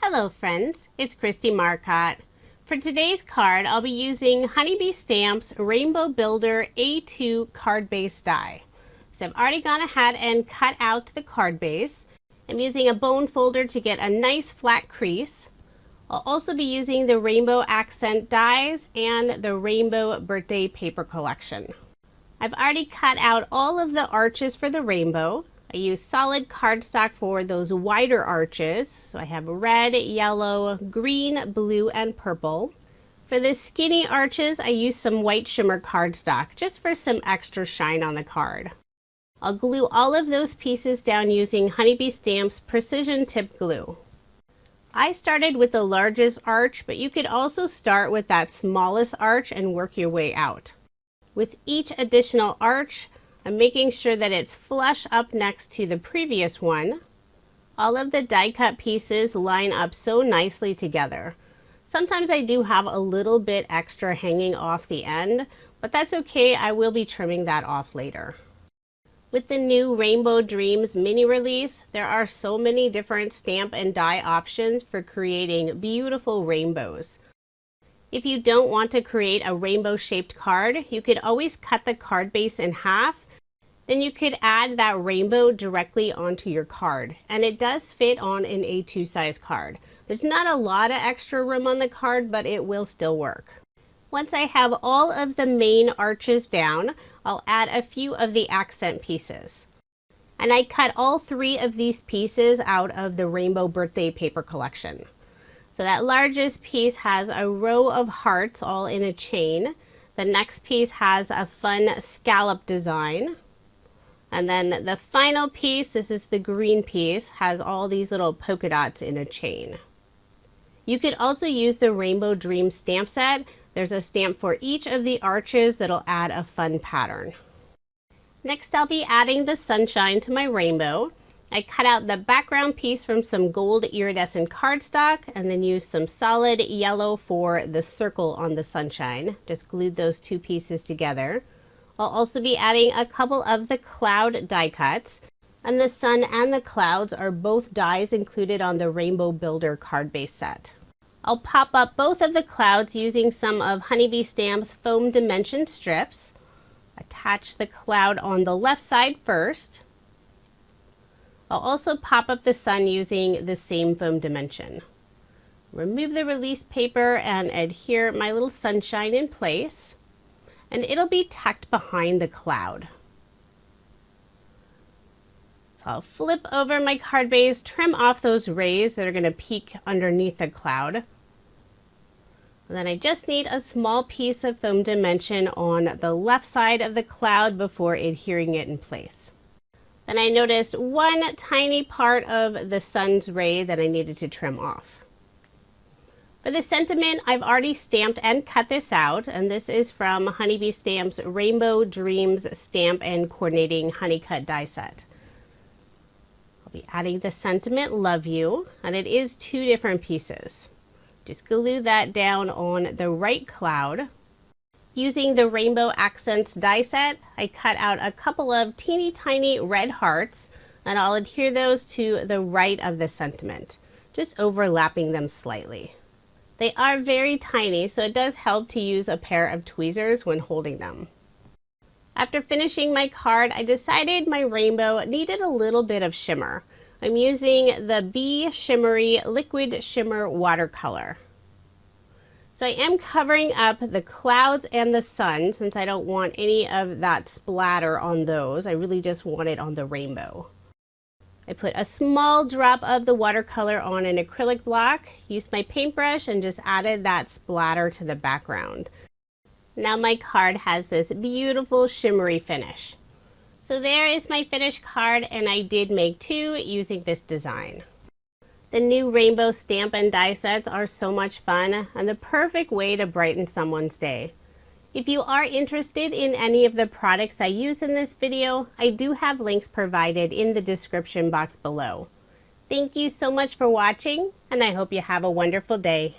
Hello friends, it's Kristie Marcotte. For today's card, I'll be using Honeybee Stamp's Rainbow Builder A2 card base die. So I've already gone ahead and cut out the card base. I'm using a bone folder to get a nice flat crease. I'll also be using the rainbow accent dies and the rainbow birthday paper collection. I've already cut out all of the arches for the rainbow. I use solid cardstock for those wider arches. So I have red, yellow, green, blue, and purple. For the skinny arches, I use some white shimmer cardstock just for some extra shine on the card. I'll glue all of those pieces down using Honeybee Stamp's Precision Tip Glue. I started with the largest arch, but you could also start with that smallest arch and work your way out. With each additional arch, I'm making sure that it's flush up next to the previous one. All of the die cut pieces line up so nicely together. Sometimes I do have a little bit extra hanging off the end, but that's okay. I will be trimming that off later. With the new Rainbow Dreams mini release, there are so many different stamp and die options for creating beautiful rainbows. If you don't want to create a rainbow shaped card, you could always cut the card base in half. Then you could add that rainbow directly onto your card, and it does fit on an A2 size card. There's not a lot of extra room on the card, but it will still work. Once I have all of the main arches down, I'll add a few of the accent pieces. And I cut all 3 of these pieces out of the Rainbow Birthday Paper Collection. So that largest piece has a row of hearts all in a chain. The next piece has a fun scallop design. And then the final piece, this is the green piece, has all these little polka dots in a chain. You could also use the Rainbow Dream stamp set. There's a stamp for each of the arches that'll add a fun pattern. Next, I'll be adding the sunshine to my rainbow. I cut out the background piece from some gold iridescent cardstock and then used some solid yellow for the circle on the sunshine. Just glued those 2 pieces together. I'll also be adding a couple of the cloud die cuts, and the sun and the clouds are both dies included on the Rainbow Builder card base set. I'll pop up both of the clouds using some of Honeybee Stamp's foam dimension strips. Attach the cloud on the left side first. I'll also pop up the sun using the same foam dimension. Remove the release paper and adhere my little sunshine in place. And it'll be tucked behind the cloud. So I'll flip over my card base, trim off those rays that are going to peek underneath the cloud. And then I just need a small piece of foam dimension on the left side of the cloud before adhering it in place. Then I noticed one tiny part of the sun's ray that I needed to trim off. For the sentiment, I've already stamped and cut this out, and this is from Honeybee Stamp's Rainbow Dreams Stamp and Coordinating Honeycut die set. I'll be adding the sentiment, love you, and it is 2 different pieces. Just glue that down on the right cloud. Using the Rainbow Accents die set, I cut out a couple of teeny tiny red hearts, and I'll adhere those to the right of the sentiment, just overlapping them slightly. They are very tiny, so it does help to use a pair of tweezers when holding them. After finishing my card, I decided my rainbow needed a little bit of shimmer. I'm using the Be Shimmery Liquid Shimmer Watercolor. So I am covering up the clouds and the sun since I don't want any of that splatter on those. I really just want it on the rainbow. I put a small drop of the watercolor on an acrylic block, used my paintbrush, and just added that splatter to the background. Now my card has this beautiful shimmery finish. So there is my finished card, and I did make 2 using this design. The new rainbow stamp and die sets are so much fun and the perfect way to brighten someone's day. If you are interested in any of the products I use in this video, I do have links provided in the description box below. Thank you so much for watching, and I hope you have a wonderful day.